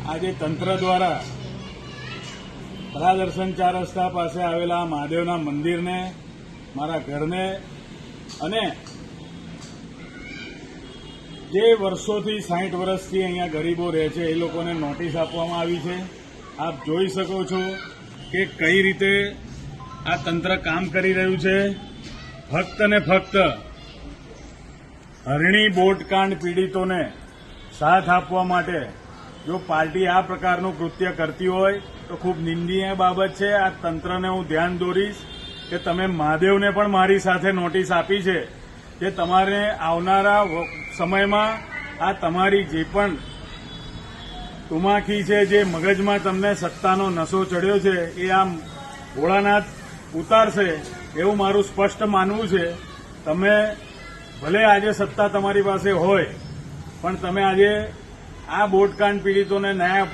આજે તંત્ર દ્વારા પ્રદર્શન 4 રસ્તા પાસે આવેલા મહાદેવના મંદિરને, મારા ઘરને અને જે વર્ષોથી 60 વર્ષથી અહીંયા ગરીબો રહે છે એ લોકોને નોટિસ આપવામાં આવી છે। આપ જોઈ શકો છો કે કઈ રીતે આ તંત્ર કામ કરી રહ્યું છે। ફક્ત ને ફક્ત હરણી બોટકાંડ પીડિતોને સાથ આપવા માટે જો પાર્ટી આ પ્રકારનું કૃત્ય કરતી હોય તો ખૂબ નિંદનીય બાબત છે। આ તંત્રને હું ધ્યાન દોરીશ કે તમે મહાદેવને પણ મારી સાથે નોટિસ આપી છે કે તમારે આવનારા સમયમાં આ તમારી જે પણ તુમાખી છે, જે મગજમાં તમને સત્તાનો નશો ચડ્યો છે, એ આમ ભોળાનાથ ઉતારશે એવું મારું સ્પષ્ટ માનવું છે। તમે ભલે આજે સત્તા તમારી પાસે હોય પણ તમે આજે આ બોટકાંડ પીડિતોને ન્યાય